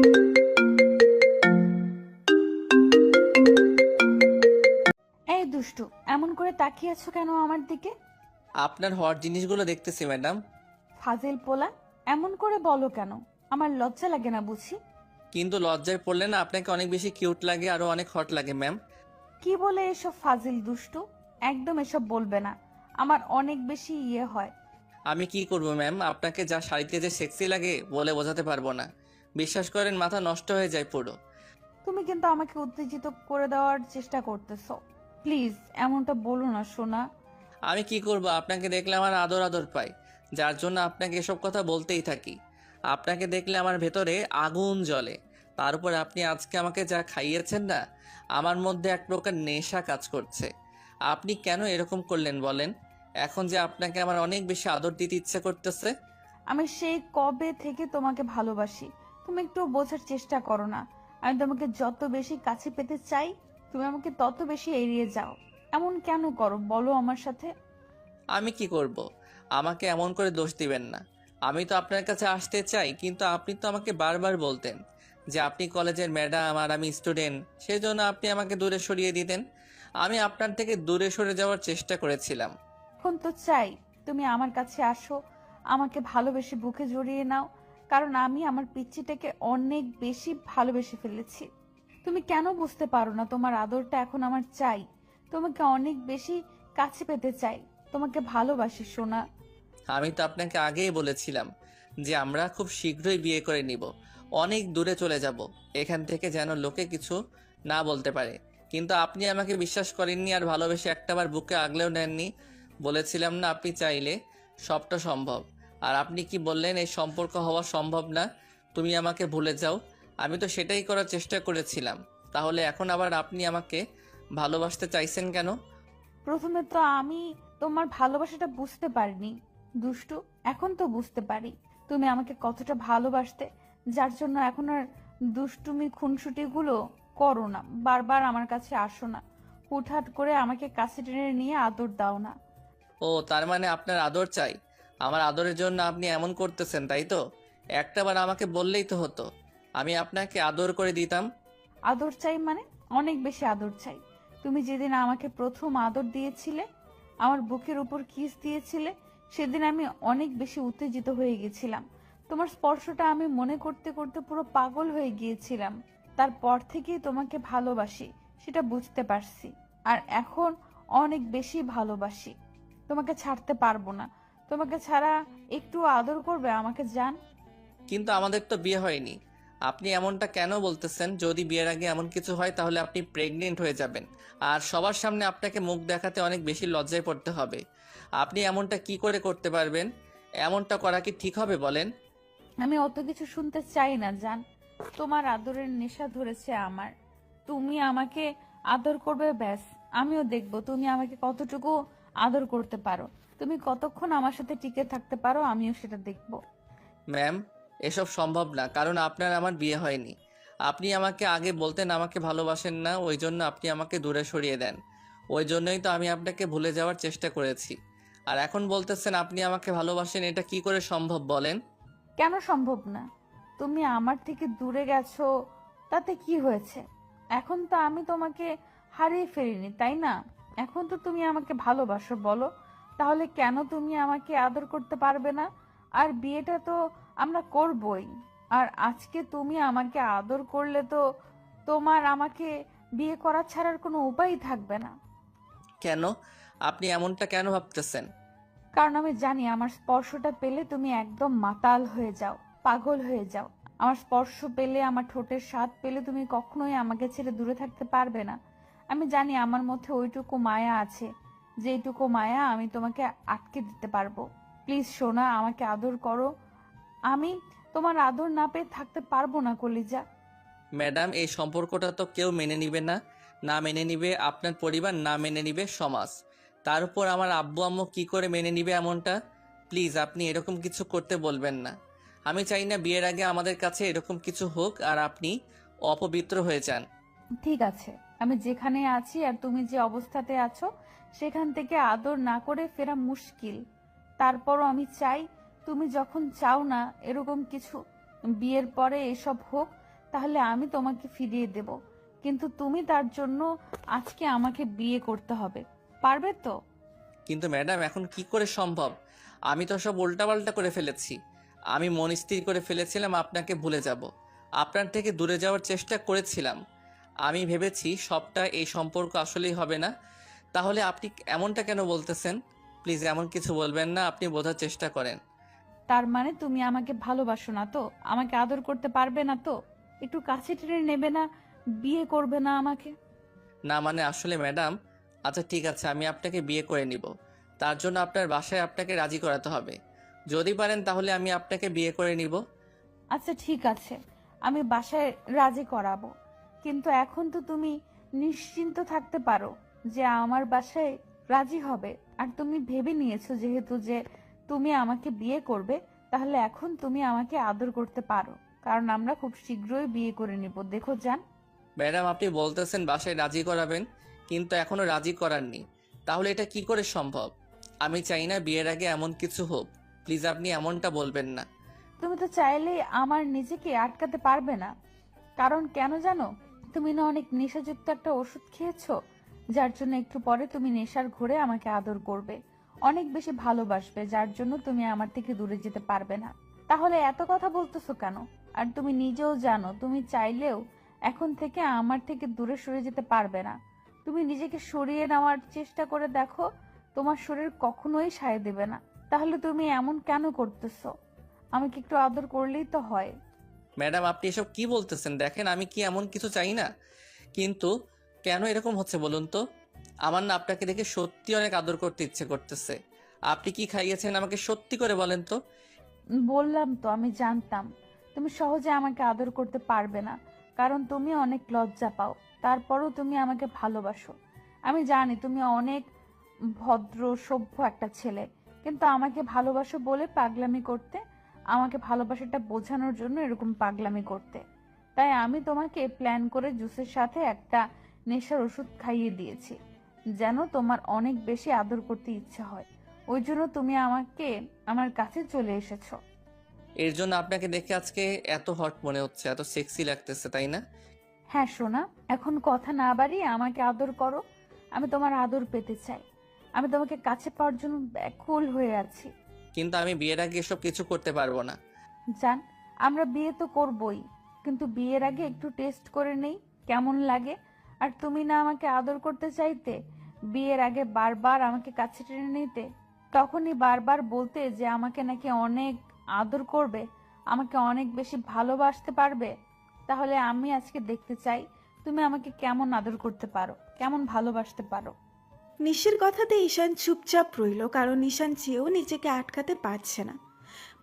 এই দুষ্টু, এমন করে তাকিয়ে আছো কেন আমার দিকে? আপনার হট জিনিসগুলো দেখতেছি ম্যাডাম। ফাজিল পোলা, এমন করে বলো কেন? আমার লজ্জা লাগে না বুঝি? কিন্তু লজ্জায় পড়লে না আপনাকে অনেক বেশি কিউট লাগে, আরো অনেক হট লাগে ম্যাম। কি বলে এসব ফাজিল দুষ্টু? একদম এসব বলবে না, আমার অনেক বেশি হয়। আমি কি করব ম্যাম, আপনাকে যা শাড়িতে যে সেক্সি লাগে বলে বোঝাতে পারবো না। বিশ্বাস করেন, মাথা নষ্ট হয়ে যায় পুরো। তুমি কিন্তু আমাকে উত্তেজিত করে দেওয়ার চেষ্টা করতেছো। প্লিজ এমনটা বলো না সোনা। আমি কি করব, আপনাকে দেখলে আমার আদর আদর পাই, যার জন্য আপনাকে এসব কথা বলতেই থাকি। আপনাকে দেখলে আমার ভেতরে আগুন জ্বলে। তার উপর আপনি আজকে আমাকে যা খাইয়েছেন না, আমার মধ্যে এক প্রকার নেশা কাজ করছে। আপনি কেন এরকম করলেন বলেন? এখন যে আপনাকে আমার অনেক বেশি আদর দিতে ইচ্ছে করতেছে। আমি সেই কবে থেকে তোমাকে ভালোবাসি, তুমি একটু বোঝার চেষ্টা করো না। আমি তোমাকে যত বেশি কাছে পেতে চাই, তুমি আমাকে তত বেশি এড়িয়ে যাও। এমন কেন করো বলো আমার সাথে? আমি কি করব? আমাকে এমন করে দোষ দিবেন না। আমি তো আপনার কাছে আসতে চাই, কিন্তু আপনি তো আমাকে বারবার বলতেন যে আপনি কলেজের ম্যাডাম আর আমি স্টুডেন্ট, সেই জন্য আপনি আমাকে দূরে সরিয়ে দিতেন। আমি আপনার থেকে দূরে সরে যাওয়ার চেষ্টা করেছিলাম। এখন তো চাই তুমি আমার কাছে আসো, আমাকে ভালোবেসে বুকে জড়িয়ে নাও, কারণ আমি আমার পিচ্চিটাকে অনেক বেশি ভালোবেসে ফেলেছি। তুমি কেন বুঝতে পারো না তোমার আদরটা এখন আমার চাই, তোমাকে অনেক বেশি কাছে পেতে চাই, তোমাকে ভালোবাসি সোনা। আমি তো আপনাকে আগেই বলেছিলাম যে আমরা খুব শীঘ্রই বিয়ে করে নিব, অনেক দূরে চলে যাব এখান থেকে, যেন লোকে কিছু না বলতে পারে। কিন্তু আপনি আমাকে বিশ্বাস করেননি আর ভালোবেসে একটাবার বুকে আগলেও নেননি। বলেছিলাম না আপনি চাইলে সবটা সম্ভব, আর আপনি কি বললেন এই সম্পর্ক হওয়া সম্ভব না, তুমি আমাকে ভুলে যাও। আমি তো সেটাই করার চেষ্টা করেছিলাম। তাহলে এখন আবার আপনি আমাকে ভালোবাসতে চাইছেন কেন? প্রথমে তো আমি তোমার ভালোবাসাটা বুঝতে পারিনি দুষ্টু, এখন তো বুঝতে পারি তুমি আমাকে কতটা ভালোবাসতে, যার জন্য এখন আর দুষ্টুমি খুনসুটি গুলো করো না, বারবার আমার কাছে আসো না, হুটহাট করে আমাকে কাছে টেনে নিয়ে আদর দাও না। ও, তার মানে আপনার আদর চাই। আমার আদরের জন্য আপনি এমন করতেছেন, তাই তো? একটাবার আমাকে বললেই তো হতো, আমি আপনাকে আদর করে দিতাম। আদর চাই মানে? অনেক বেশি আদর চাই। তুমি যেদিন আমাকে প্রথম আদর দিয়েছিলে, আমার বুকের উপর কিস দিয়েছিলে, সেদিন আমি অনেক বেশি উত্তেজিত হয়ে গেছিলাম। তোমার স্পর্শটা আমি মনে করতে করতে পুরো পাগল হয়ে গিয়েছিলাম। তারপর থেকেই তোমাকে ভালোবাসি, সেটা বুঝতে পারছি। আর এখন অনেক বেশি ভালোবাসি, তোমাকে ছাড়তে পারবো না। তোমাকে ছাড়া একটু আদর করবে আমাকে জান? কিন্তু আমাদের তো বিয়ে হয়নি। আপনি এমনটা কেন বলতেছেন? যদি বিয়ের আগে এমন কিছু হয় তাহলে আপনি প্রেগনেন্ট হয়ে যাবেন, আর সবার সামনে আপনাকে মুখ দেখাতে অনেক বেশি লজ্জায় পড়তে হবে। আপনি এমনটা কি করে করতে পারবেন? এমনটা করা কি ঠিক হবে বলেন? আমি অত কিছু শুনতে চাই না জান। তোমার আদরের নেশা ধরেছে আমার। তুমি আমাকে আদর করবে ব্যাস, আমিও দেখব তুমি আমাকে কতটুকু আদর করতে পারো। তুমি কতক্ষণ আমার সাথে টিকে থাকতে পারো, আমিও সেটা দেখব। ম্যাম, এসব সম্ভব না, কারণ আপনার আমার বিয়ে হয়নি। আপনি আমাকে আগে বলতেন আমাকে ভালোবাসেন না, ওই জন্য আপনি আমাকে দূরে সরিয়ে দেন। ওই জন্যই তো আমি আপনাকে ভুলে যাওয়ার চেষ্টা করেছি। আর এখন বলতেছেন আপনি আমাকে ভালোবাসেন, এটা কি করে সম্ভব বলেন? কেন সম্ভব না? তুমি আমার থেকে দূরে গেছো, তাতে কি হয়েছে? এখন তো আমি তোমাকে হারিয়ে ফেলিনি, তাই না? এখন তো তুমি আমাকে ভালোবাসো, বলো। তাহলে কেন তুমি আমাকে আদর করতে পারবে না? আর বিয়েটা তো আমরা করবই। আর আজকে তুমি আমাকে আদর করলে তো তোমার আমাকে বিয়ে করা ছাড়ার কোনো উপায়ই থাকবে না। কেন? আপনি এমনটা কেন ভাবতেছেন? কারণ আমি জানি আমার স্পর্শটা পেলে তুমি একদম মাতাল হয়ে যাও, পাগল হয়ে যাও। আমার স্পর্শ পেলে, আমার ঠোঁটের স্বাদ পেলে তুমি কখনোই আমাকে ছেড়ে দূরে থাকতে পারবে না। আমি জানি আমার মধ্যে ওইটুকু মায়া আছে, যেইটুকু মায়া আমি তোমাকে আটকে দিতে পারবো। প্লিজ সোনা, আমাকে আদর করো। আমি তোমার আদর না পেয়ে থাকতে পারবো না কলিজা। ম্যাডাম, এই সম্পর্কটা তো কেউ মেনে নিবে না। না মেনে নিবে আপনার পরিবার, না মেনে নিবে সমাজ। তার উপর আমার আব্বু আম্মু কি করে মেনে নিবে এমনটা? প্লিজ আপনি এরকম কিছু করতে বলবেন না। আমি চাই না বিয়ের আগে আমাদের কাছে এরকম কিছু হোক আর আপনি অপবিত্র হয়ে যান। ঠিক আছে, আমি যেখানে আছি আর তুমি যে অবস্থাতে আছো, সেখান থেকে আদর না করে ফেরা মুশকিল। তারপরও আমি চাই, তুমি যখন চাও না এরকম কিছু, বিয়ের পরে এসব হোক, তাহলে আমি তোমাকে ফিরিয়ে দেব, কিন্তু তুমি তার জন্য আজকে আমাকে বিয়ে করতে হবে। পারবে তো? কিন্তু ম্যাডাম এখন কি করে সম্ভব? আমি তো সব উল্টাপাল্টা করে ফেলেছি। আমি মন স্থির করে ফেলেছিলাম আপনাকে ভুলে যাব, আপনার থেকে দূরে যাওয়ার চেষ্টা করেছিলাম। আমি ভেবেছি সবটা এই সম্পর্ক আসলেই হবে না। তাহলে আপনি এমনটা কেন বলতেছেন? প্লিজ এমন কিছু বলবেন না, আপনি বোঝার চেষ্টা করেন। তার মানে তুমি আমাকে ভালোবাসো না তো? আমাকে আদর করতে পারবে না তো? একটু কাছে টেনে নেবে না? বিয়ে করবে না আমাকে? না মানে আসলে ম্যাডাম, আচ্ছা ঠিক আছে, আমি আপনাকে বিয়ে করে নিব। তার জন্য আপনার বাসায় আপনাকে রাজি করাতে হবে। যদি পারেন তাহলে আমি আপনাকে বিয়ে করে নিব। আচ্ছা ঠিক আছে, আমি বাসায় রাজি করাবো, কিন্তু এখন তো তুমি নিশ্চিন্ত থাকতে পারো যে আমার বাসায় রাজি হবে। আর তুমি ভেবে নিয়েছো যেহেতু যে তুমি আমাকে বিয়ে করবে, তাহলে এখন তুমি আমাকে আদর করতে পারো, কারণ আমরা খুব শীঘ্রই বিয়ে করে নিব। দেখো যান। ম্যাডাম আপনি বলতেছেন বাসায় রাজি করাবেন, কিন্তু এখনো রাজি করাননি। তাহলে এটা কি করে সম্ভব? আমি চাই না বিয়ের আগে এমন কিছু হোক। প্লিজ আপনি এমনটা বলবেন না। তুমি তো চাইলে আমার নিজেকে আটকাতে পারবে না, কারণ কেন জানো? তুমি না অনেক নেশাযুক্ত একটা ওষুধ খেয়েছো, যার জন্য একটু পরে তুমি নেশার ঘোরে আমাকে আদর করবে, অনেক বেশি ভালোবাসবে, যার জন্য তুমি আমার থেকে দূরে যেতে পারবে না। তাহলে এত কথা বলতেছো কেন? আর তুমি নিজেও জানো তুমি চাইলেও এখন থেকে আমার থেকে দূরে সরে যেতে পারবে না। তুমি নিজেকে সরিয়ে নেওয়ার চেষ্টা করে দেখো, তোমার শরীর কখনোই সায় দেবে না। তাহলে তুমি এমন কেন করতেছো? আমাকে একটু আদর করলেই তো হয়। ম্যাডাম আপনি এসব কি বলতেছেন? দেখেন আমি কি এমন কিছু চাই না, কিন্তু কেন এরকম হচ্ছে বলুন তো? আমার না আপনাকে দেখে সত্যি অনেক আদর করতে ইচ্ছে করতেছে। আপনি কি খাইয়েছেন আমাকে সত্যি করে বলেন তো? বললাম তো আমি জানতাম তুমি সহজে আমাকে আদর করতে পারবে না, কারণ তুমি অনেক লজ্জা পাও। তারপরও তুমি আমাকে ভালোবাসো। আমি জানি তুমি অনেক ভদ্র সভ্য একটা ছেলে, কিন্তু আমাকে ভালোবাসো বলে পাগলামি করতে, আমাকে ভালোবাসাটা বোঝানোর জন্য এরকম পাগলামি করতে। তাই আমি তোমাকে প্ল্যান করে জুসের সাথে একটা নেশার ওষুধ খাইয়ে দিয়েছি, যেন তোমার অনেক বেশি আদর করতে ইচ্ছে হয়। ওই জন্য তুমি আমাকে আমার কাছে চলে এসেছো। এর জন্য আপনাকে দেখে আজকে এত হট মনে হচ্ছে, এত সেক্সি লাগতেছে, তাই না? হ্যাঁ সোনা, এখন কথা না বাড়িয়ে আমাকে আদর করো। আমি তোমার আদর পেতে চাই। আমি তোমাকে কাছে পাওয়ার জন্য ব্যাকুল হয়ে আছি। কিন্তু আমি বিয়ের আগে এসব কিছু করতে পারবো না। জান, আমরা বিয়ে তো করবই, কিন্তু বিয়ের আগে একটু টেস্ট করে নেই কেমন লাগে। আর তুমি না আমাকে আদর করতে চাইতে, বিয়ের আগে বারবার আমাকে কাছে টেনে নিতে, তখনই বারবার বলতে যে আমাকে নাকি অনেক আদর করবে, আমাকে অনেক বেশি ভালোবাসতে পারবে। তাহলে আমি আজকে দেখতে চাই তুমি আমাকে কেমন আদর করতে পারো, কেমন ভালোবাসতে পারো। নিশির কথাতে ঈশান চুপচাপ রইল, কারণ ঈশান চেয়েও নিজেকে আটকাতে পারছে না।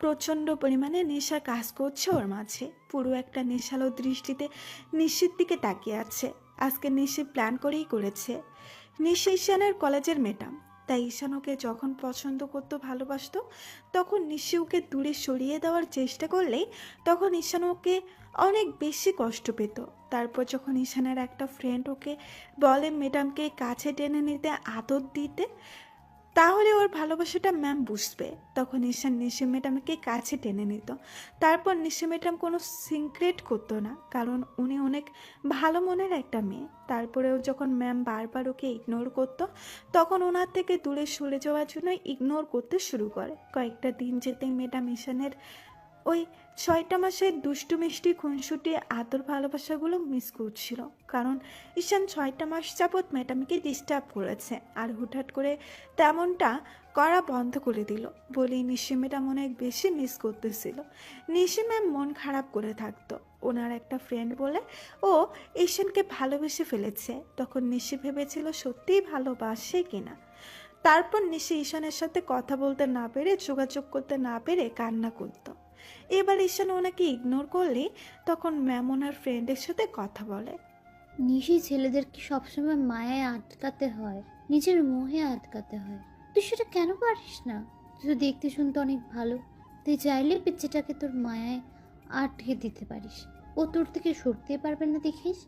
প্রচণ্ড পরিমাণে নেশা কাজ করছে ওর মাঝে। পুরো একটা নেশালো দৃষ্টিতে নিশির দিকে তাকিয়ে আছে। আজকে নিশি প্ল্যান করেই করেছে। নিশি ঈশানের কলেজের ম্যাডাম, তাই ঈশান ওকে যখন পছন্দ করতো, ভালোবাসতো, তখন নিশি ওকে দূরে সরিয়ে দেওয়ার চেষ্টা করলেই তখন ঈশান ওকে অনেক বেশি কষ্ট পেত। তারপর যখন ঈশানের একটা ফ্রেন্ড ওকে বলে ম্যাডামকে কাছে টেনে নিতে, আদর দিতে, তাহলে ওর ভালোবাসাটা ম্যাম বুঝবে, তখন ঈশান নিশি ম্যাডামকে কাছে টেনে নিত। তারপর নিশি ম্যাডাম কোনো সিক্রেট করতো না, কারণ উনি অনেক ভালো মনের একটা মেয়ে। তারপরেও যখন ম্যাম বারবার ওকে ইগনোর করতো, তখন ওনার থেকে দূরে সরে যাওয়ার জন্য ইগনোর করতে শুরু করে। কয়েকটা দিন যেতেই ম্যাডাম ঈশানের ওই 6টা মাসের দুষ্টু মিষ্টি খুনসুটি আদর ভালোবাসাগুলো মিস করছিল, কারণ ঈশান 6টা মাস যাবৎ ম্যাডামকে ডিস্টার্ব করেছে। আর হুটহাট করে তেমনটা করা বন্ধ করে দিল বলেই নিশি ম্যাডাম অনেক বেশি মিস করতেছিল। নিশি ম্যাম মন খারাপ করে থাকতো। ওনার একটা ফ্রেন্ড বলে ও ঈশানকে ভালোবেসে ফেলেছে, তখন নিশি ভেবেছিল সত্যিই ভালোবাসে কিনা। তারপর নিশি ঈশানের সাথে কথা বলতে না পেরে, যোগাযোগ করতে না পেরে কান্না করতো। এবার ঈশান ওনাকে ইগনোর করলে তখন ম্যাম ওনার ফ্রেন্ডের সাথে কথা বলে। নিশি ছেলেদেরকে সবসময় মায়ায় আটকাতে হয়, নিজের মোহে আটকাতে হয়। তুই সেটা কেন পারিস না? তুই তো দেখতে শুনতে অনেক ভালো। তুই চাইলে বাচ্চাটাকে তোর মায়ায় আটকে দিতে পারিস। ও তোর থেকে সরতে পারবে না, দেখিস।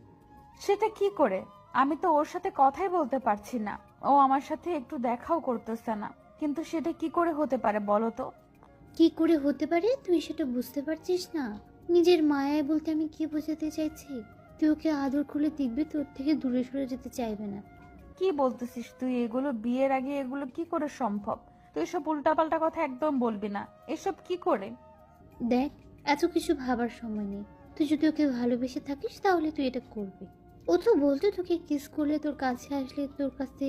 সেটা কি করে? আমি তো ওর সাথে কথাই বলতে পারছি না, ও আমার সাথে একটু দেখাও করতেছে না, কিন্তু সেটা কি করে হতে পারে বলো তো? কি করে হতে পারে তুই সেটা বুঝতে পারছিস না? নিজের মায়ায় বলতে আমি কি বোঝাতে চাইছি? তুই ওকে আদর খুলে দেখবি তোর থেকে দূরে সরে যেতে চাইবে না। কি বলতেছিস তুই এগুলো? বিয়ের আগে এগুলো কি করে সম্ভব? তুই সব উল্টাপাল্টা কথা একদম বলবি না। এসব কি করে? দেখ, এত কিছু ভাবার সময় নেই। তুই যদি ওকে ভালোবেসে থাকিস তাহলে তুই এটা করবি। ও তো বলতে তোকে কিস করলে তোর কাছে আসলে তোর কাছে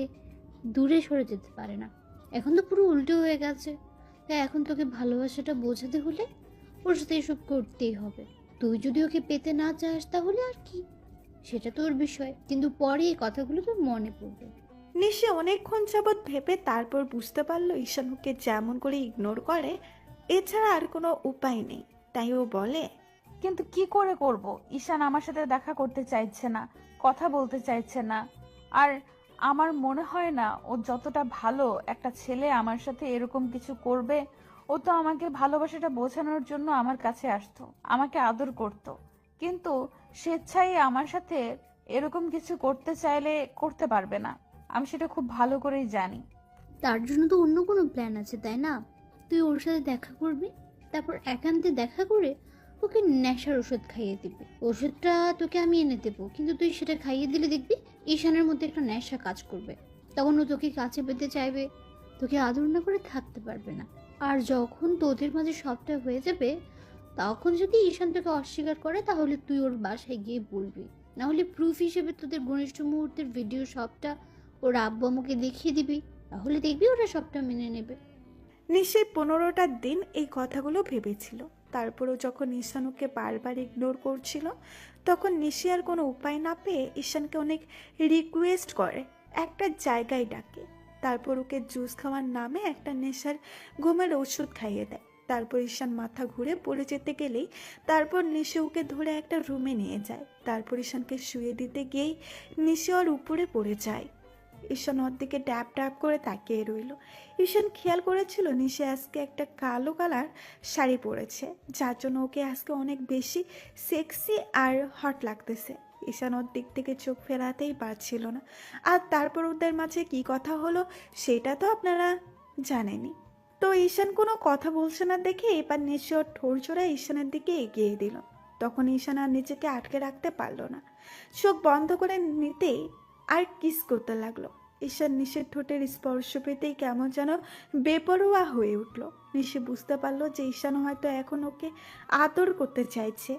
দূরে সরে যেতে পারে না। এখন তো পুরো উল্টো হয়ে গেছে। তাই এখন তোকে ভালোবাসাটা বোঝাতে হলে ওর সাথে এসব করতেই হবে। তুই যদি ওকে পেতে না চাস তাহলে আর কি, সেটা তোর বিষয়, কিন্তু পরে এই কথাগুলো তোর মনে পড়বে। নিশি অনেকক্ষণ যাবৎ ভেবে তারপর বুঝতে পারলো ঈশান ওকে যেমন করে ইগনোর করে এছাড়া আর কোনো উপায় নেই। তাই ও বলে, কিন্তু কি করে করব? ঈশান আমার সাথে দেখা করতে চাইছে না, কথা বলতে চাইছে না। আর আমার মনে হয় না ও যতটা ভালো একটা ছেলে আমার সাথে এরকম কিছু করবে। ও তো আমাকে ভালোবাসাটা বোঝানোর জন্য আমার কাছে আসতো, আমাকে আদর করত। কিন্তু স্বেচ্ছায় আমার সাথে এরকম কিছু করতে চাইলে করতে পারবে না। আমি সেটা খুব ভালো করেই জানি। তার জন্য তো অন্য কোনো প্ল্যান আছে, তাই না? তুই ওর সাথে দেখা করবি, তারপর একান্তে দেখা করে ওকে নেশার ওষুধ খাইয়ে দিবি। ওষুধটা তোকে আমি এনে দেবো, কিন্তু তুই সেটা খাইয়ে দিলে দেখবি ঈশানের মধ্যে একটা নেশা কাজ করবে। তখন ও তোকে কাছে পেতে চাইবে, তোকে আদর না করে থাকতে পারবে না। আর যখন তোদের মাঝে সবটা হয়ে যাবে, তখন যদি ঈশান তোকে অস্বীকার করে তাহলে তুই ওর বাসায় গিয়ে বলবি। নাহলে প্রুফ হিসেবে তোদের ঘনিষ্ঠ মুহূর্তের ভিডিও সবটা ওর আব্বু আমাকে দেখিয়ে দিবি। তাহলে দেখবি ওরা সবটা মেনে নেবে। নিশি 15টা দিন এই কথাগুলো ভেবেছিল। তারপরও যখন ঈশান ওকে বারবার ইগনোর করছিল তখন নিশি আর কোনো উপায় না পেয়ে ঈশানকে অনেক রিকোয়েস্ট করে একটা জায়গায় ডাকে। তারপর ওকে জুস খাওয়ার নামে একটা নেশার ঘুমের ওষুধ খাইয়ে দেয়। তারপর ঈশান মাথা ঘুরে পড়ে যেতে গেলেই তারপর নিশি ওকে ধরে একটা রুমে নিয়ে যায়। তারপর ঈশানকে শুয়ে দিতে গিয়েই নিশি ওর উপরে পড়ে যায়। ঈশান ওর দিকে ড্যাব ড্যাব করে তাকিয়ে রইল। ঈশান খেয়াল করেছিল নিশি আজকে একটা কালো কালার শাড়ি পরেছে, যার জন্য ওকে আজকে অনেক বেশি সেক্সি আর হট লাগতেছে। ঈশান ওর দিক থেকে চোখ ফেরাতেই পারছিল না। আর তারপর ওদের মাঝে কি কথা হলো সেটা তো আপনারা জানেনই। তো ঈশান কোনো কথা বলছে না দেখে এবার নিশি ওর ঠোঁট জোড়া ঈশানের দিকে এগিয়ে দিল। তখন ঈশান আর নিজেকে আটকে রাখতে পারলো না, চোখ বন্ধ করে নিতেই আর কিস করতে লাগলো। ঈশান নিশির ঠোঁটের স্পর্শ পেতেই কেমন যেন বেপরোয়া হয়ে উঠল। নিশি বুঝতে পারলো যে ঈশান হয়তো এখন ওকে আদর করতে চাইছে।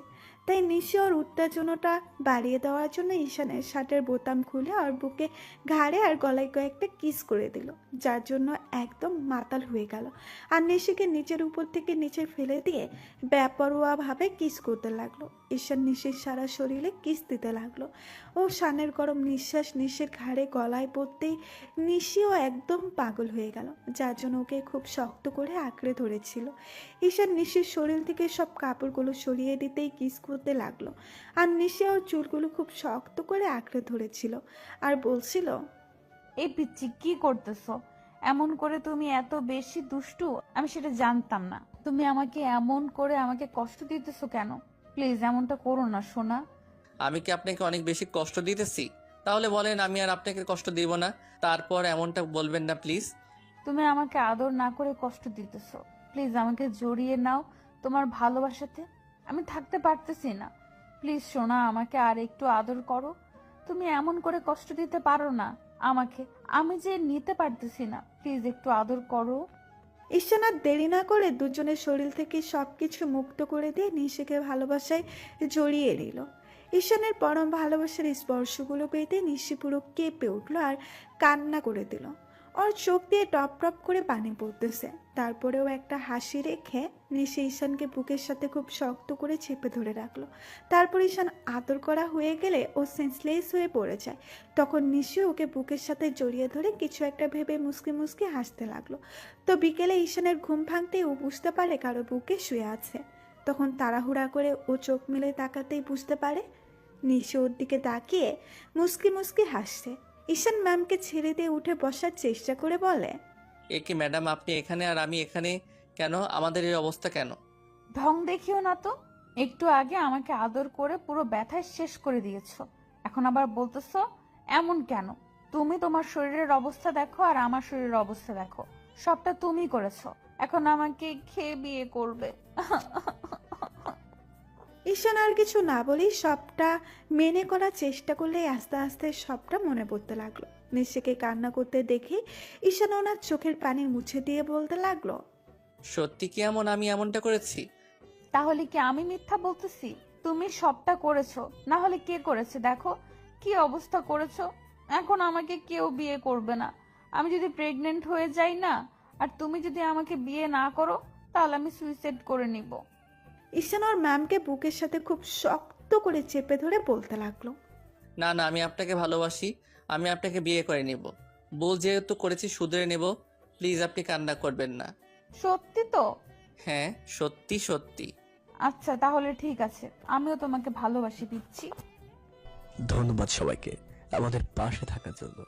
তাই নিশি ওর উত্তেজনাটা বাড়িয়ে দেওয়ার জন্য ঈশানের শার্টের বোতাম খুলে ওর বুকে, ঘাড়ে আর গলায় কয়েকটা কিস করে দিল, যার জন্য একদম মাতাল হয়ে গেল। আর নিশিকে নিচের উপর থেকে নিচে ফেলে দিয়ে বেপরোয়াভাবে কিস করতে লাগলো। ঈশান নিশির সারা শরীরে কিস দিতে লাগলো। ও শানের গরম নিঃশ্বাস নিশির ঘাড়ে গলায় পড়তেই নিশিও একদম পাগল হয়ে গেল, যার জন্য ওকে খুব শক্ত করে আঁকড়ে ধরেছিল। ঈশান নিশির শরীর থেকে সব কাপড়গুলো সরিয়ে দিতেই কিস করতে লাগলো। আর নিশি ওর চুলগুলো খুব শক্ত করে আঁকড়ে ধরেছিল আর বলছিল, এই পিচ্চি কি করতেছো? এমন করে তুমি এত বেশি দুষ্টু, আমি সেটা জানতাম না। তুমি আমাকে এমন করে আমাকে কষ্ট দিতেছো কেন? প্লিজ এমনটা করো না সোনা। আমি কি আপনাকে অনেক বেশি কষ্ট দিতেছি? তাহলে বলেন আমি আর আপনাকে কষ্ট দিব না। তারপর এমনটা বলবেন না প্লিজ। তুমি আমাকে আদর না করে কষ্ট দিতেছো। প্লিজ আমাকে জড়িয়ে নাও তোমার ভালোবাসাতে। আমি থাকতে পারতেছি না। প্লিজ সোনা, আমাকে আর একটু আদর করো। তুমি এমন করে কষ্ট দিতে পারো না আমাকে। আমি যে নিতে পারতেছি না। প্লিজ একটু আদর করো। ঈশান আর দেরি না করে দুজনের শরীর থেকে সবকিছু মুক্ত করে দিয়ে নিশিকে ভালোবাসায় জড়িয়ে নিল। ঈশানের পরম ভালোবাসার স্পর্শগুলো পেতে নিশি পুরো কেঁপে উঠলো আর কান্না করে দিল। ওর চোখ দিয়ে টপ টপ করে পানি পড়তেছে। তারপরেও একটা হাসি রেখে নিশি ঈশানকে বুকের সাথে খুব শক্ত করে চেপে ধরে রাখলো। তারপর ঈশান আদর করা হয়ে গেলে ও সেন্সলেস হয়ে পড়ে যায়। তখন নিশি ওকে বুকের সাথে জড়িয়ে ধরে কিছু একটা ভেবে মুসকি মুসকি হাসতে লাগলো। তো বিকেলে ঈশানের ঘুম ভাঙতেই ও বুঝতে পারে কারো বুকে শুয়ে আছে। তখন তাড়াহুড়া করে ও চোখ মেলে তাকাতেই বুঝতে পারে নিশি ওর দিকে তাকিয়ে মুসকি মুসকি হাসছে। ঈশান ম্যামকে ছেড়ে দিয়ে উঠে বসার চেষ্টা করে বলে, এ কি ম্যাডাম, আপনি এখানে আর আমি এখানে কেন? আমাদের এই অবস্থা কেন? ঢং দেখিও না তো। একটু আগে আমাকে আদর করে পুরো ব্যথায় শেষ করে দিয়েছো, এখন আবার বলতেছো এমন কেন? তুমি তোমার শরীরের অবস্থা দেখো আর আমার শরীরের অবস্থা দেখো। সবটা তুমি করেছো। এখন আমাকে খেয়ে বিয়ে করবে। ঈশান আর কিছু না বলেই সবটা মেনে করার চেষ্টা করলে আস্তে আস্তে সবটা মনে পড়তে লাগলো। নিশাকে কান্না করতে দেখে ঈশান ওনার চোখের পানি মুছে দিয়ে বলতে লাগলো, সত্যি কি আমি এমনটা করেছি? তাহলে কি আমি মিথ্যা বলতেছি? তুমি সবটা করেছো, না হলে কে করেছে? দেখো কি অবস্থা করেছো। এখন আমাকে কেউ বিয়ে করবে না। আমি যদি প্রেগনেন্ট হয়ে যাই না, আর তুমি যদি আমাকে বিয়ে না করো, তাহলে আমি সুইসাইড করে নিব। ঈশান ওর ম্যামকে বুকের সাথে খুব শক্ত করে চেপে ধরে বলতে লাগলো, না না, আমি আপনাকে ভালোবাসি। আমি আপনাকে বিয়ে করে নিব। ভুল যেহেতু করেছি শুধরে নেব। প্লিজ আপনি কান্না করবেন না। সত্যি তো? হ্যাঁ, সত্যি সত্যি। আচ্ছা তাহলে ঠিক আছে, আমিও তোমাকে ভালোবাসি পিচ্ছি। ধন্যবাদ সবাইকে আমাদের পাশে থাকার জন্য।